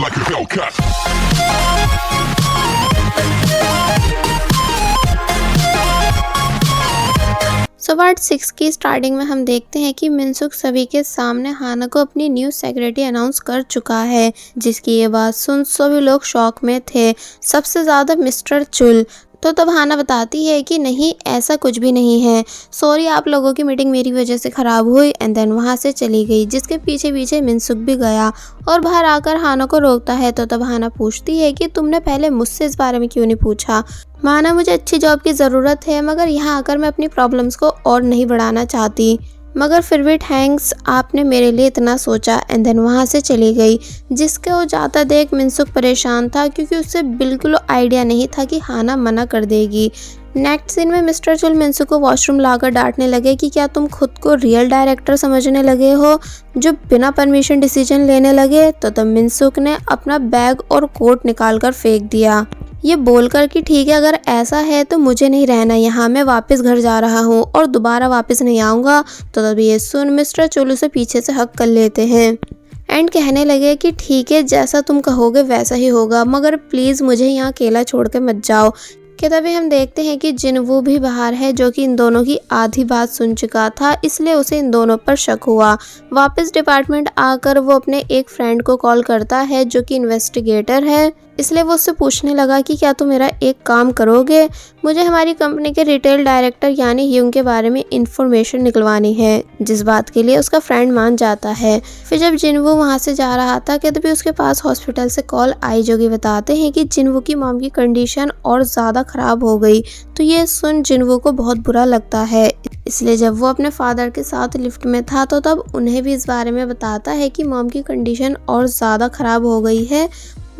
like a Hellcat. So part 6 की starting में हम देखते हैं कि मिनसुक सभी के सामने हाना को अपनी न्यू सेक्रेटरी अनाउंस कर चुका है, जिसकी ये बात सुन सभी लोग शॉक में थे, सबसे ज़्यादा मिस्टर चुल। तो तब हाना बताती है कि नहीं, ऐसा कुछ भी नहीं है, सॉरी आप लोगों की मीटिंग मेरी वजह से ख़राब हुई, एंड देन वहाँ से चली गई, जिसके पीछे पीछे मिनसुक भी गया और बाहर आकर हाना को रोकता है। तो तब हाना पूछती है कि तुमने पहले मुझसे इस बारे में क्यों नहीं पूछा। माना मुझे अच्छी जॉब की ज़रूरत है, मगर यहाँ आकर मैं अपनी प्रॉब्लम्स को और नहीं बढ़ाना चाहती, मगर फिर भी थैंक्स आपने मेरे लिए इतना सोचा, एंड देन वहाँ से चली गई। जिसके वो जाता देख मिनसुक परेशान था, क्योंकि उसे बिल्कुल आइडिया नहीं था कि हाना मना कर देगी। नेक्स्ट सीन में मिस्टर चुल मिनसुक को वॉशरूम लाकर डांटने लगे कि क्या तुम खुद को रियल डायरेक्टर समझने लगे हो जो बिना परमिशन डिसीजन लेने लगे। तो तब मिनसुक ने अपना बैग और कोट निकाल कर फेंक दिया, ये बोलकर कि ठीक है, अगर ऐसा है तो मुझे नहीं रहना यहाँ, मैं वापस घर जा रहा हूँ और दोबारा वापस नहीं आऊँगा। तो तभी ये सुन मिस्टर चुल उसे पीछे से हक कर लेते हैं एंड कहने लगे कि ठीक है, जैसा तुम कहोगे वैसा ही होगा, मगर प्लीज़ मुझे यहाँ अकेला छोड़ के मत जाओ। कि तभी हम देखते हैं कि जिनवू भी बाहर है, जो कि इन दोनों की आधी बात सुन चुका था, इसलिए उसे इन दोनों पर शक हुआ। वापस डिपार्टमेंट आकर वो अपने एक फ्रेंड को कॉल करता है जो कि इन्वेस्टिगेटर है, इसलिए वो उससे पूछने लगा कि क्या तुम मेरा एक काम करोगे, मुझे हमारी कंपनी के रिटेल डायरेक्टर यानी ह्यूंग के बारे में इंफॉर्मेशन निकलवानी है, जिस बात के लिए उसका फ्रेंड मान जाता है। फिर जब जिनवू वहाँ से जा रहा था कि तभी उसके पास हॉस्पिटल से कॉल आई, जो कि बताते हैं कि जिनवू की मॉम की कंडीशन और ज़्यादा ख़राब हो गई। तो ये सुन जिनवू को बहुत बुरा लगता है, इसलिए जब वो अपने फादर के साथ लिफ्ट में था तो तब उन्हें भी इस बारे में बताता है कि मॉम की कंडीशन और ज़्यादा ख़राब हो गई है,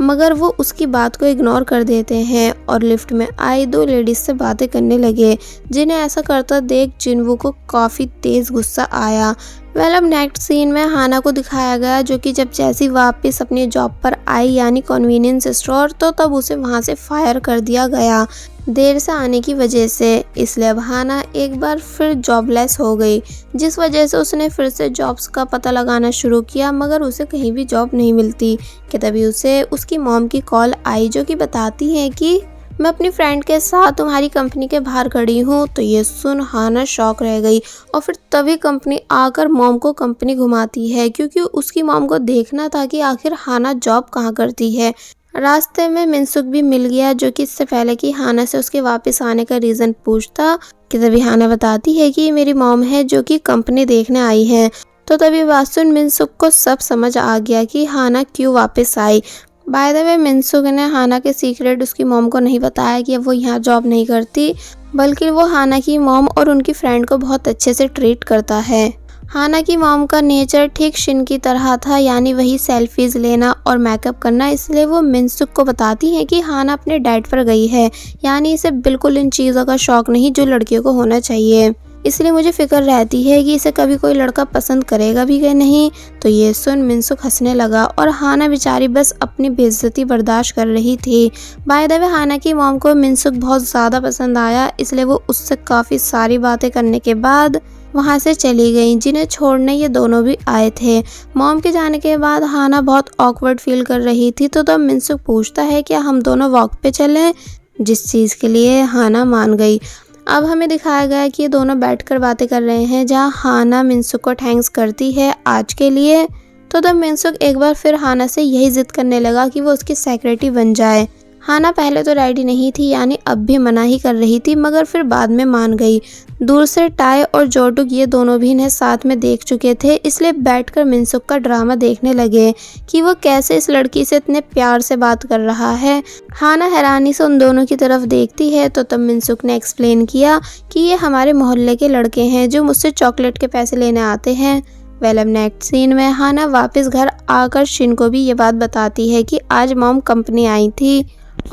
मगर वो उसकी बात को इग्नोर कर देते हैं और लिफ्ट में आई दो लेडीज से बातें करने लगे, जिन्हें ऐसा करता देख जिनवू को काफ़ी तेज़ गुस्सा आया। अब नेक्स्ट सीन में हाना को दिखाया गया, जो कि जब जैसी वापस अपनी जॉब पर आई यानी कन्वीनियंस स्टोर, तो तब उसे वहाँ से फायर कर दिया गया देर से आने की वजह से। इसलिए अब हाना एक बार फिर जॉबलेस हो गई, जिस वजह से उसने फिर से जॉब्स का पता लगाना शुरू किया, मगर उसे कहीं भी जॉब नहीं मिलती। कि तभी उसे उसकी मॉम की कॉल आई, जो कि बताती है कि मैं अपनी फ्रेंड के साथ तुम्हारी कंपनी के बाहर खड़ी हूँ। तो ये सुन हाना शॉक रह गई और फिर तभी कंपनी आकर मॉम को कंपनी घुमाती है, क्योंकि उसकी मॉम को देखना था कि आखिर हाना जॉब कहाँ करती है। रास्ते में मिनसुक भी मिल गया, जो कि इससे पहले कि हाना से उसके वापस आने का रीज़न पूछता, कि तभी हाना बताती है कि मेरी मॉम है जो कि कंपनी देखने आई है। तो तभी बात सुन मिनसुक को सब समझ आ गया कि हाना क्यों वापस आई। बाय द वे मिनसुक ने हाना के सीक्रेट उसकी मॉम को नहीं बताया कि वो यहाँ जॉब नहीं करती, बल्कि वो हाना की मॉम और उनकी फ्रेंड को बहुत अच्छे से ट्रीट करता है। हाना की मॉम का नेचर ठीक शिन की तरह था, यानी वही सेल्फीज लेना और मेकअप करना, इसलिए वो मिनसुक को बताती हैं कि हाना अपने डेट पर गई है, यानी इसे बिल्कुल इन चीज़ों का शौक नहीं जो लड़कियों को होना चाहिए, इसलिए मुझे फिक्र रहती है कि इसे कभी कोई लड़का पसंद करेगा भी कि नहीं। तो ये सुन मिनसुक हंसने लगा और हाना बेचारी बस अपनी बेइज्जती बर्दाश्त कर रही थी। बाय द वे हाना की मॉम को मिनसुक बहुत ज़्यादा पसंद आया, इसलिए वो उससे काफ़ी सारी बातें करने के बाद वहाँ से चली गई, जिन्हें छोड़ने ये दोनों भी आए थे। मॉम के जाने के बाद हाना बहुत ऑकवर्ड फील कर रही थी, तो तब मिनसुक पूछता है क्या हम दोनों वॉक पे चलें, जिस चीज़ के लिए हाना मान गई। अब हमें दिखाया गया कि ये दोनों बैठकर बातें कर रहे हैं, जहाँ हाना मिनसुक को थैंक्स करती है आज के लिए। तो तब मिनसुक एक बार फिर हाना से यही जिद करने लगा कि वो उसकी सेक्रेटरी बन जाए। हाना पहले तो रेडी नहीं थी, यानी अब भी मना ही कर रही थी, मगर फिर बाद में मान गई। दूर से टाई और जोटुक ये दोनों भी इन्हें साथ में देख चुके थे, इसलिए बैठकर मिनसुक का ड्रामा देखने लगे कि वो कैसे इस लड़की से इतने प्यार से बात कर रहा है। हाना हैरानी से उन दोनों की तरफ देखती है, तो तब मिनसुक ने एक्सप्लेन किया कि ये हमारे मोहल्ले के लड़के हैं जो मुझसे चॉकलेट के पैसे लेने आते हैं। अब नेक्स्ट सीन में हाना वापस घर आकर शिन को भी ये बात बताती है कि आज मॉम कंपनी आई थी।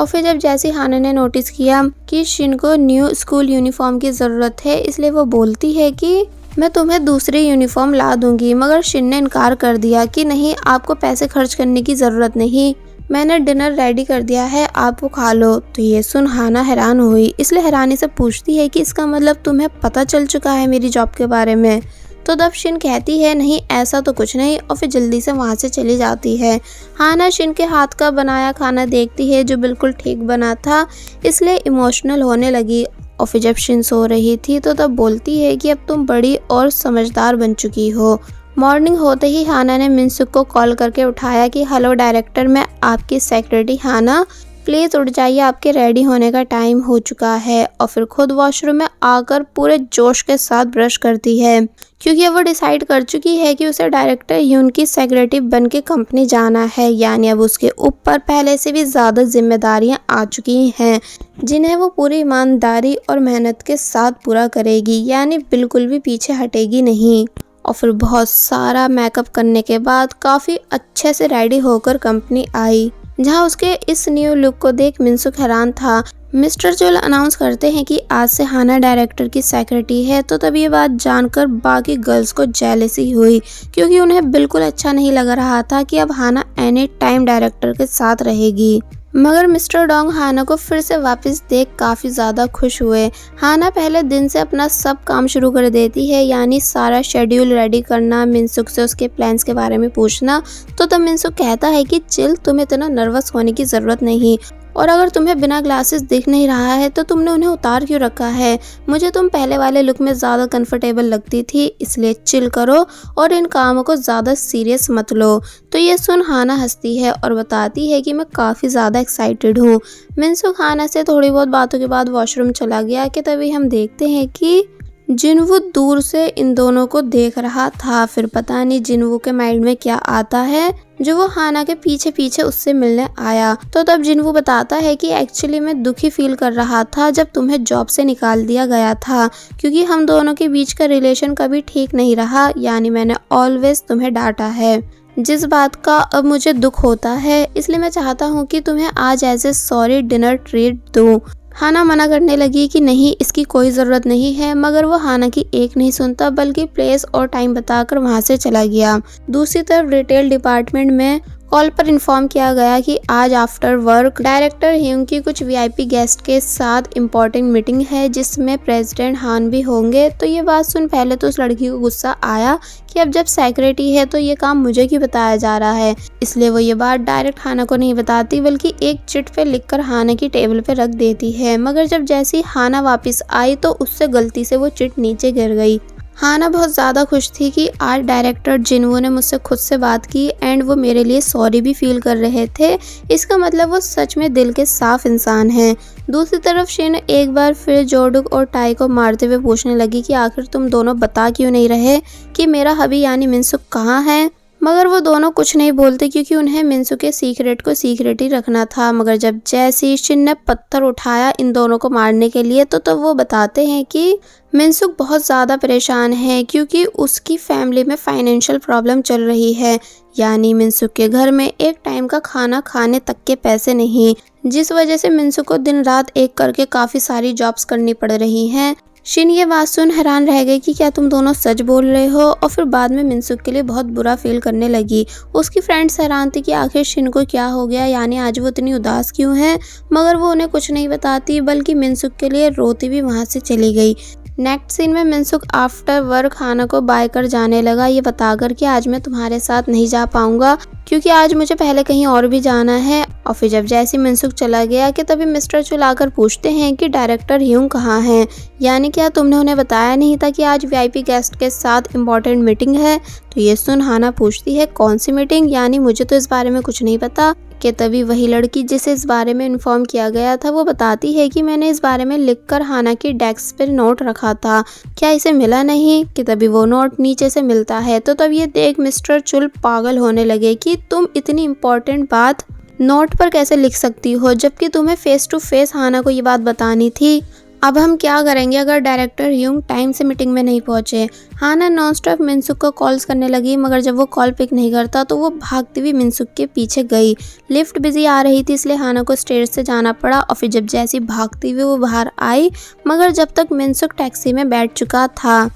और फिर जब जैसे हाना ने नोटिस किया कि शिन को न्यू स्कूल यूनिफॉर्म की ज़रूरत है, इसलिए वो बोलती है कि मैं तुम्हें दूसरी यूनिफॉर्म ला दूंगी, मगर शिन ने इनकार कर दिया कि नहीं, आपको पैसे खर्च करने की ज़रूरत नहीं, मैंने डिनर रेडी कर दिया है, आप वो खा लो। तो ये सुन हाना हैरान हुई, इसलिए हैरानी से पूछती है कि इसका मतलब तुम्हें पता चल चुका है मेरी जॉब के बारे में। तो तब शिन कहती है नहीं ऐसा तो कुछ नहीं और फिर जल्दी से वहाँ से चली जाती है। हाना शिन के हाथ का बनाया खाना देखती है जो बिल्कुल ठीक बना था, इसलिए इमोशनल होने लगी। और फिर जब शिन सो रही थी तो तब बोलती है कि अब तुम बड़ी और समझदार बन चुकी हो। मॉर्निंग होते ही हाना ने मिनसुक को कॉल करके उठाया कि हेलो डायरेक्टर, मैं आपकी सेक्रेटरी हाना, प्लीज़ उठ जाइए, आपके रेडी होने का टाइम हो चुका है। और फिर खुद वॉशरूम में आकर पूरे जोश के साथ ब्रश करती है क्योंकि अब वो डिसाइड कर चुकी है कि उसे डायरेक्टर ह्यून की सेक्रेटरी बन के कंपनी जाना है। यानी अब उसके ऊपर पहले से भी ज़्यादा जिम्मेदारियां आ चुकी हैं जिन्हें वो पूरी ईमानदारी और मेहनत के साथ पूरा करेगी, यानी बिल्कुल भी पीछे हटेगी नहीं। और फिर बहुत सारा मेकअप करने के बाद काफ़ी अच्छे से रेडी होकर कंपनी आई, जहां उसके इस न्यू लुक को देख मिनसुक हैरान था। मिस्टर चोल अनाउंस करते हैं कि आज से हाना डायरेक्टर की सेक्रेटरी है। तो तब ये बात जानकर बाकी गर्ल्स को जेलसी हुई क्योंकि उन्हें बिल्कुल अच्छा नहीं लग रहा था कि अब हाना एनी टाइम डायरेक्टर के साथ रहेगी। मगर मिस्टर डोंग हाना को फिर से वापस देख काफ़ी ज़्यादा खुश हुए। हाना पहले दिन से अपना सब काम शुरू कर देती है, यानी सारा शेड्यूल रेडी करना, मिनसुक से उसके प्लान्स के बारे में पूछना। तो तब मिनसुक कहता है कि चिल, तुम्हें इतना नर्वस होने की ज़रूरत नहीं, और अगर तुम्हें बिना ग्लासेस दिख नहीं रहा है तो तुमने उन्हें उतार क्यों रखा है? मुझे तुम पहले वाले लुक में ज़्यादा कंफर्टेबल लगती थी, इसलिए चिल करो और इन कामों को ज़्यादा सीरियस मत लो। तो ये सुन हाना हंसती है और बताती है कि मैं काफ़ी ज़्यादा एक्साइटेड हूँ। मिनसुक हाना से थोड़ी बहुत बातों के बाद वॉशरूम चला गया कि तभी हम देखते हैं कि जिनवू दूर से इन दोनों को देख रहा था। फिर पता नहीं जिनवू के माइंड में क्या आता है जो वो हाना के पीछे पीछे उससे मिलने आया। तो तब जिनवू बताता है कि एक्चुअली मैं दुखी फील कर रहा था जब तुम्हें जॉब से निकाल दिया गया था, क्योंकि हम दोनों के बीच का रिलेशन कभी ठीक नहीं रहा, यानी मैंने ऑलवेज तुम्हें डांटा है, जिस बात का अब मुझे दुख होता है। इसलिए मैं चाहता हूँ कि तुम्हें आज as a sorry dinner treat दूँ। हाना मना करने लगी कि नहीं, इसकी कोई ज़रूरत नहीं है, मगर वो हाना की एक नहीं सुनता बल्कि प्लेस और टाइम बताकर वहाँ से चला गया। दूसरी तरफ रिटेल डिपार्टमेंट में कॉल पर इन्फॉर्म किया गया कि आज आफ्टर वर्क डायरेक्टर ह्यूंग की कुछ वीआईपी गेस्ट के साथ इम्पोर्टेंट मीटिंग है जिसमें प्रेसिडेंट हान भी होंगे। तो ये बात सुन पहले तो उस लड़की को गुस्सा आया कि अब जब सेक्रेटरी है तो ये काम मुझे क्यों बताया जा रहा है, इसलिए वो ये बात डायरेक्ट हाना को नहीं बताती बल्कि एक चिट पे लिखकर हाना की टेबल पे रख देती है। मगर जब जैसी हाना वापस आई तो उससे गलती से वो चिट नीचे गिर गई। हाना बहुत ज़्यादा खुश थी कि आज डायरेक्टर जिनवू ने मुझसे खुद से बात की एंड वो मेरे लिए सॉरी भी फील कर रहे थे। इसका मतलब वो सच में दिल के साफ इंसान हैं। दूसरी तरफ शिन एक बार फिर जोडुक और टाई को मारते हुए पूछने लगी कि आखिर तुम दोनों बता क्यों नहीं रहे कि मेरा हबी यानी मिनसुक कहाँ है। मगर वो दोनों कुछ नहीं बोलते क्योंकि उन्हें मिनसुक के सीक्रेट को सीक्रेट ही रखना था। मगर जब जैसी शिन ने पत्थर उठाया इन दोनों को मारने के लिए तो वो बताते हैं कि मिनसुक बहुत ज़्यादा परेशान है क्योंकि उसकी फैमिली में फाइनेंशियल प्रॉब्लम चल रही है, यानी मिनसुक के घर में एक टाइम का खाना खाने तक के पैसे नहीं, जिस वजह से मिनसुक को दिन रात एक करके काफ़ी सारी जॉब्स करनी पड़ रही हैं। शिन ये बात सुन हैरान रह गई कि क्या तुम दोनों सच बोल रहे हो, और फिर बाद में मिनसुक के लिए बहुत बुरा फील करने लगी। उसकी फ्रेंड्स हैरान थी कि आखिर शिन को क्या हो गया, यानी आज वो इतनी उदास क्यों है, मगर वो उन्हें कुछ नहीं बताती बल्कि मिनसुक के लिए रोती भी वहाँ से चली गई। नेक्स्ट सीन में मिनसुक आफ्टर वर्क हाना को बाय कर जाने लगा, ये बताकर कि आज मैं तुम्हारे साथ नहीं जा पाऊंगा क्योंकि आज मुझे पहले कहीं और भी जाना है। और फिर जब जैसे मिनसुक चला गया कि तभी मिस्टर चुल आकर पूछते हैं कि डायरेक्टर ह्यूंग कहाँ हैं, यानी क्या तुमने उन्हें बताया नहीं था कि आज वीआईपी गेस्ट के साथ इम्पोर्टेंट मीटिंग है। तो ये सुन हाना पूछती है कौन सी मीटिंग, यानी मुझे तो इस बारे में कुछ नहीं पता। कि तभी वही लड़की जिसे इस बारे में इन्फॉर्म किया गया था वो बताती है कि मैंने इस बारे में लिखकर हाना की डेस्क पर नोट रखा था, क्या इसे मिला नहीं। कि तभी वो नोट नीचे से मिलता है। तो तब ये देख मिस्टर चुल पागल होने लगे कि तुम इतनी इम्पोर्टेंट बात नोट पर कैसे लिख सकती हो जबकि तुम्हें फेस टू फेस हाना को ये बात बतानी थी। अब हम क्या करेंगे अगर डायरेक्टर ह्यूंग टाइम से मीटिंग में नहीं पहुंचे। हाना नॉनस्टॉप मिनसुक को कॉल्स करने लगी, मगर जब वो कॉल पिक नहीं करता तो वो भागती हुई मिनसुक के पीछे गई। लिफ्ट बिजी आ रही थी इसलिए हाना को स्टेयर्स से जाना पड़ा, और फिर जब जैसी भागती हुई वो बाहर आई, मगर जब तक मिनसुक टैक्सी में बैठ चुका था,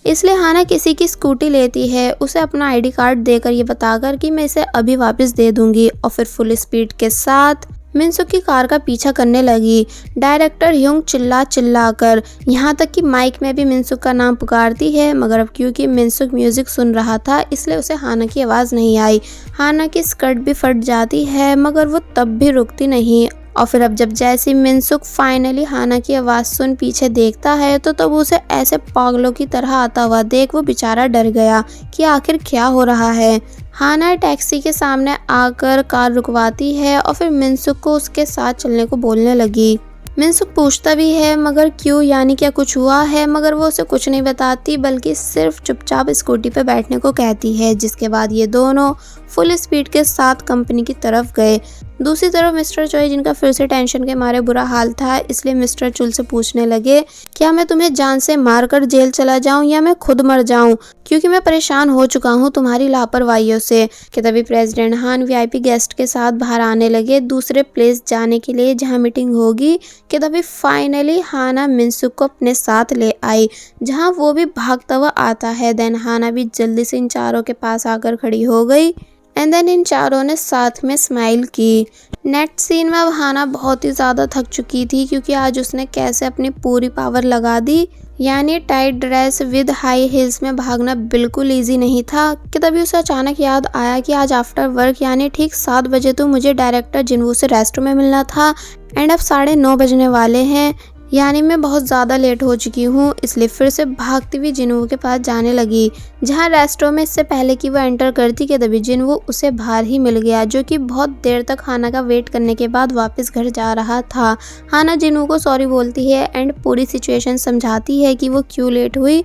इसलिए हाना किसी की स्कूटी लेती है, उसे अपना आईडी कार्ड देकर ये बताकर कि मैं इसे अभी वापस दे दूंगी, और फिर फुल स्पीड के साथ मिनसुक की कार का पीछा करने लगी। डायरेक्टर ह्योंग चिल्ला कर, यहाँ तक कि माइक में भी मिनसुक का नाम पुकारती है, मगर अब क्योंकि मिनसुक म्यूजिक सुन रहा था इसलिए उसे हाना की आवाज़ नहीं आई। हाना की स्कर्ट भी फट जाती है मगर वो तब भी रुकती नहीं। और फिर अब जब जैसे मिनसुक फाइनली हाना की आवाज़ सुन पीछे देखता है तो तब उसे ऐसे पागलों की तरह आता हुआ देख वो बेचारा डर गया कि आखिर क्या हो रहा है। हाना टैक्सी के सामने आकर कार रुकवाती है और फिर मिनसुक को उसके साथ चलने को बोलने लगी। मिनसुक पूछता भी है मगर क्यों, यानी क्या कुछ हुआ है, मगर वो उसे कुछ नहीं बताती बल्कि सिर्फ चुपचाप स्कूटी पे बैठने को कहती है। जिसके बाद ये दोनों फुल स्पीड के साथ कंपनी की तरफ गए। दूसरी तरफ मिस्टर चोई, जिनका फिर से टेंशन के मारे बुरा हाल था, इसलिए मिस्टर चुल से पूछने लगे क्या मैं तुम्हें जान से मारकर जेल चला जाऊं या मैं खुद मर जाऊं, क्योंकि मैं परेशान हो चुका हूं तुम्हारी लापरवाहियों से। कि तभी प्रेसिडेंट हान वीआईपी गेस्ट के साथ बाहर आने लगे दूसरे प्लेस जाने के लिए जहां मीटिंग होगी। कि तभी फाइनली हाना मिनसुक को अपने साथ ले आई जहां वो भी भागता हुआ आता है। देन हाना भी जल्दी से इन चारों के पास आकर खड़ी हो गई एंड देन इन चारों ने साथ में स्माइल की। नेक्स्ट सीन में अब हाना बहुत ही ज़्यादा थक चुकी थी क्योंकि आज उसने कैसे अपनी पूरी पावर लगा दी, यानी tight dress with high heels में भागना बिल्कुल इजी नहीं था। कि तभी उसे अचानक याद आया कि आज आफ्टर वर्क यानी ठीक 7 बजे तो मुझे डायरेक्टर जिनवू से रेस्टरूम में मिलना था एंड अब 9:30 बजने वाले हैं, यानी मैं बहुत ज़्यादा लेट हो चुकी हूँ। इसलिए फिर से भागती हुई जिनवू के पास जाने लगी जहाँ रेस्टोरेंट में इससे पहले कि वो एंटर करती कि तभी जिनवू उसे बाहर ही मिल गया, जो कि बहुत देर तक हाना का वेट करने के बाद वापस घर जा रहा था। हाना जिनवू को सॉरी बोलती है एंड पूरी सिचुएशन समझाती है कि वो क्यों लेट हुई।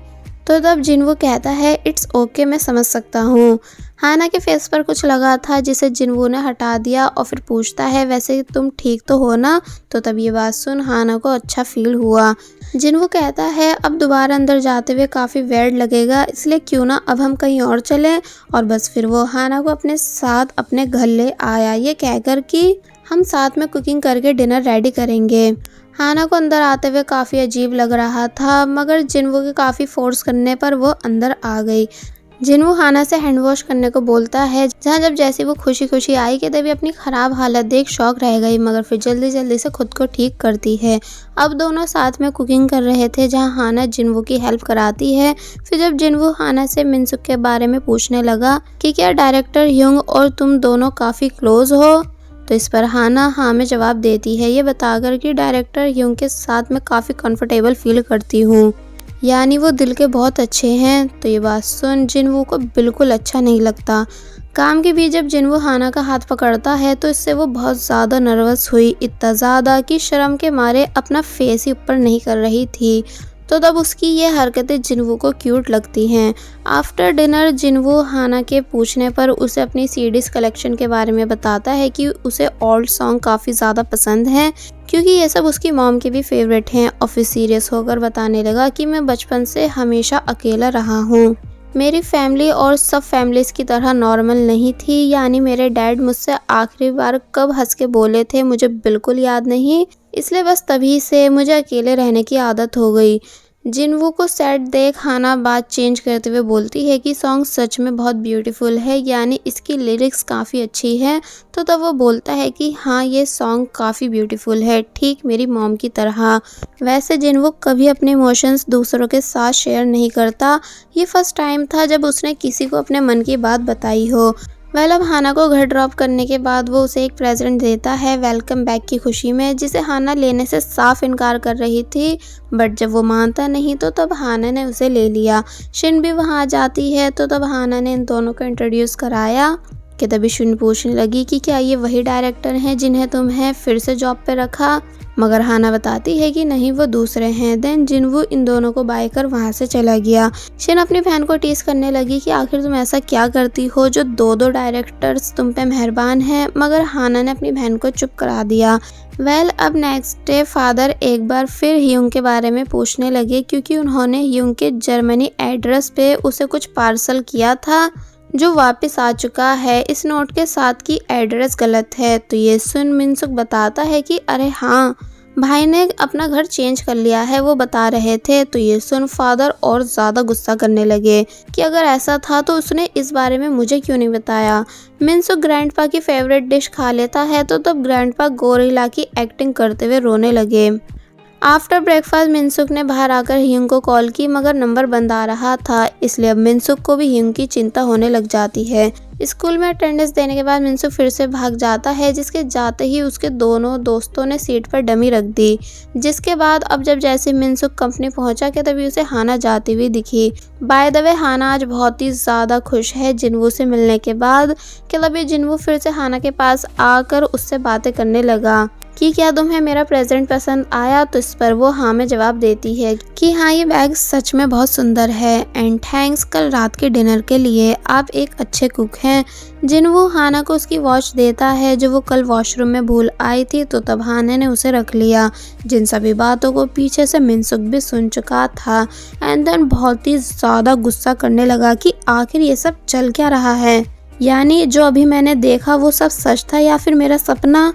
तो तब जिनवू कहता है इट्स ओके, मैं समझ सकता हूँ। हाना के फेस पर कुछ लगा था जिसे जिनवू ने हटा दिया और फिर पूछता है वैसे तुम ठीक तो हो ना। तो तब ये बात सुन हाना को अच्छा फील हुआ। जिनवू कहता है अब दोबारा अंदर जाते हुए काफ़ी वेird लगेगा, इसलिए क्यों ना अब हम कहीं और चलें। और बस फिर वो हाना को अपने साथ अपने घर ले आया, ये कहकर कि हम साथ में कुकिंग करके डिनर रेडी करेंगे। हाना को अंदर आते हुए काफ़ी अजीब लग रहा था मगर जिनवू के काफ़ी फोर्स करने पर वो अंदर आ गई। जिनवू हाना से हैंड वॉश करने को बोलता है जहाँ जब जैसे वो खुशी खुशी आई कि तभी अपनी ख़राब हालत देख शॉक रह गई मगर फिर जल्दी जल्दी से खुद को ठीक करती है। अब दोनों साथ में कुकिंग कर रहे थे जहाँ हाना जिनवू की हेल्प कराती है। फिर जब जिनवू हाना से मिनसुक के बारे में पूछने लगा कि क्या डायरेक्टर ह्योंग और तुम दोनों काफ़ी क्लोज हो, तो इस पर हाना हाँ में जवाब देती है, ये बताकर कि डायरेक्टर ह्योंग के साथ मैं काफ़ी कंफर्टेबल फील करती हूँ, यानी वो दिल के बहुत अच्छे हैं। तो ये बात सुन जिनवू को बिल्कुल अच्छा नहीं लगता। काम के बीच जब जिनवू हाना का हाथ पकड़ता है तो इससे वो बहुत ज़्यादा नर्वस हुई, इतना ज़्यादा कि शर्म के मारे अपना फेस ही ऊपर नहीं कर रही थी। तो तब उसकी ये हरकतें जिनवू को क्यूट लगती हैं। आफ्टर डिनर जिनवू हाना के पूछने पर उसे अपनी सीडीज कलेक्शन के बारे में बताता है कि उसे ओल्ड सॉन्ग काफ़ी ज़्यादा पसंद हैं क्योंकि ये सब उसकी मॉम के भी फेवरेट हैं। और फिर सीरियस होकर बताने लगा कि मैं बचपन से हमेशा अकेला रहा हूँ, मेरी फैमिली और सब फैमिलीज़ की तरह नॉर्मल नहीं थी, यानी मेरे डैड मुझसे आखिरी बार कब हंस के बोले थे मुझे बिल्कुल याद नहीं, इसलिए बस तभी से मुझे अकेले रहने की आदत हो गई। जिनवू को सैड देख हाना बात चेंज करते हुए बोलती है कि सॉन्ग सच में बहुत ब्यूटीफुल है, यानी इसकी लिरिक्स काफ़ी अच्छी है। तो तब वो बोलता है कि हाँ ये सॉन्ग काफ़ी ब्यूटीफुल है, ठीक मेरी मॉम की तरह। वैसे जिनवू कभी अपने इमोशंस दूसरों के साथ शेयर नहीं करता, ये फर्स्ट टाइम था जब उसने किसी को अपने मन की बात बताई हो। अब हाना को घर ड्रॉप करने के बाद वो उसे एक प्रेजेंट देता है वेलकम बैक की खुशी में, जिसे हाना लेने से साफ इनकार कर रही थी। बट जब वो मानता नहीं तो तब हाना ने उसे ले लिया। शिन भी वहाँ आ जाती है तो तब हाना ने इन दोनों को इंट्रोड्यूस कराया। कि तभी शिन पूछने लगी कि क्या ये वही डायरेक्टर हैं जिन्हें तुम्हें फिर से जॉब पे रखा, मगर हाना बताती है कि नहीं वो दूसरे हैं। देन जिनवू इन दोनों को बाय कर वहाँ से चला गया। शिन अपनी बहन को टीज करने लगी कि आखिर तुम ऐसा क्या करती हो जो दो डायरेक्टर्स तुम पे मेहरबान हैं, मगर हाना ने अपनी बहन को चुप करा दिया। अब नेक्स्ट डे फादर एक बार फिर ह्योंग के बारे में पूछने लगे क्योंकि उन्होंने ह्योंग के जर्मनी एड्रेस पे उसे कुछ पार्सल किया था जो वापस आ चुका है, इस नोट के साथ कि एड्रेस गलत है। तो ये सुन मिनसुक बताता है कि अरे हाँ भाई ने अपना घर चेंज कर लिया है, वो बता रहे थे। तो ये सुन फादर और ज़्यादा गुस्सा करने लगे कि अगर ऐसा था तो उसने इस बारे में मुझे क्यों नहीं बताया। मिनसुक ग्रैंडपा की फेवरेट डिश खा लेता है तो तब ग्रैंडपा गोरिल्ला की एक्टिंग करते हुए रोने लगे। आफ्टर ब्रेकफास्ट मिनसुक ने बाहर आकर ह्यूंग को कॉल की, मगर नंबर बंद आ रहा था, इसलिए अब मिनसुक को भी ह्यूंग की चिंता होने लग जाती है। स्कूल में अटेंडेंस देने के बाद मिनसुक फिर से भाग जाता है, जिसके जाते ही उसके दोनों दोस्तों ने सीट पर डमी रख दी। जिसके बाद अब जब जैसे मिनसुक कंपनी पहुंचा के तभी उसे हाना जाती हुई दिखी। बाय द वे हाना आज बहुत ही ज़्यादा खुश है जिन्वू से मिलने के बाद कि तभी जिन्वू फिर से हाना के पास आकर उससे बातें करने लगा कि क्या तुम्हें मेरा प्रेजेंट पसंद आया। तो इस पर वो हाँ में जवाब देती है कि हाँ, ये बैग सच में बहुत सुंदर है एंड थैंक्स कल रात के डिनर के लिए, आप एक अच्छे कुक हैं। जिन्वू हाना को उसकी वॉच देता है जो वो कल वॉशरूम में भूल आई थी, तो तब हाना ने उसे रख लिया। जिन सभी बातों को पीछे से मिनसुक भी सुन चुका था एंड देन बहुत ही ज़्यादा गुस्सा करने लगा कि आखिर ये सब चल क्या रहा है, यानी जो अभी मैंने देखा वो सब सच था या फिर मेरा सपना।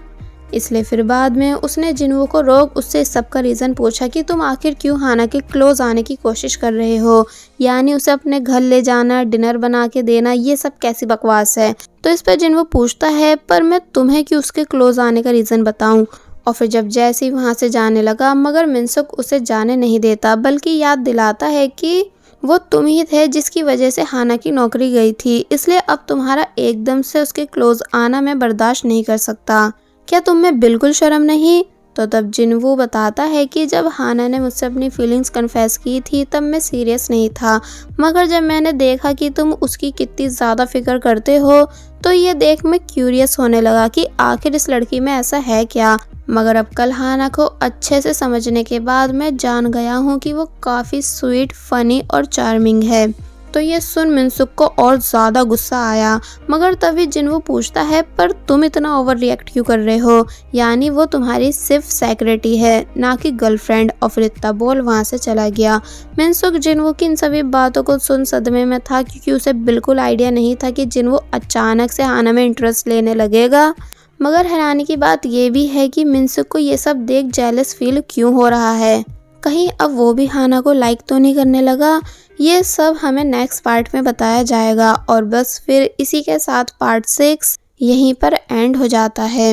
इसलिए फिर बाद में उसने जिन्वू को रोक उससे इस सब का रीज़न पूछा कि तुम आखिर क्यों हाना के क्लोज आने की कोशिश कर रहे हो, यानी उसे अपने घर ले जाना, डिनर बना के देना, ये सब कैसी बकवास है। तो इस पर जिन्वू पूछता है पर मैं तुम्हें क्यों उसके क्लोज आने का रीज़न बताऊं। और फिर जब जैसे ही वहाँ से जाने लगा, मगर मिनसुक उसे जाने नहीं देता बल्कि याद दिलाता है कि वो तुम ही थे जिसकी वजह से हाना की नौकरी गई थी, इसलिए अब तुम्हारा एकदम से उसके क्लोज आना मैं बर्दाश्त नहीं कर सकता। क्या तुम में बिल्कुल शर्म नहीं। तो तब जिन्वू बताता है कि जब हाना ने मुझसे अपनी फीलिंग्स कन्फेस की थी तब मैं सीरियस नहीं था, मगर जब मैंने देखा कि तुम उसकी कितनी ज़्यादा फिक्र करते हो तो ये देख मैं क्यूरियस होने लगा कि आखिर इस लड़की में ऐसा है क्या। मगर अब कल हाना को अच्छे से समझने के बाद मैं जान गया हूँ कि वो काफ़ी स्वीट, फनी और चार्मिंग है। तो ये सुन मिनसुक को और ज़्यादा गुस्सा आया, मगर तभी जिन्वू पूछता है पर तुम इतना ओवर रिएक्ट क्यों कर रहे हो, यानी वो तुम्हारी सिर्फ सेक्रेटरी है ना कि गर्लफ्रेंड। और फिर इतना बोल वहाँ से चला गया। मिनसुक जिन्वू की इन सभी बातों को सुन सदमे में था क्योंकि उसे बिल्कुल आइडिया नहीं था कि जिन्वू अचानक से हाना में इंटरेस्ट लेने लगेगा। मगर हैरानी की बात ये भी है कि मिनसुक को ये सब देख जेलस फील क्यों हो रहा है, कहीं अब वो भी हाना को लाइक तो नहीं करने लगा। ये सब हमें नेक्स्ट पार्ट में बताया जाएगा और बस फिर इसी के साथ पार्ट 6 यहीं पर एंड हो जाता है।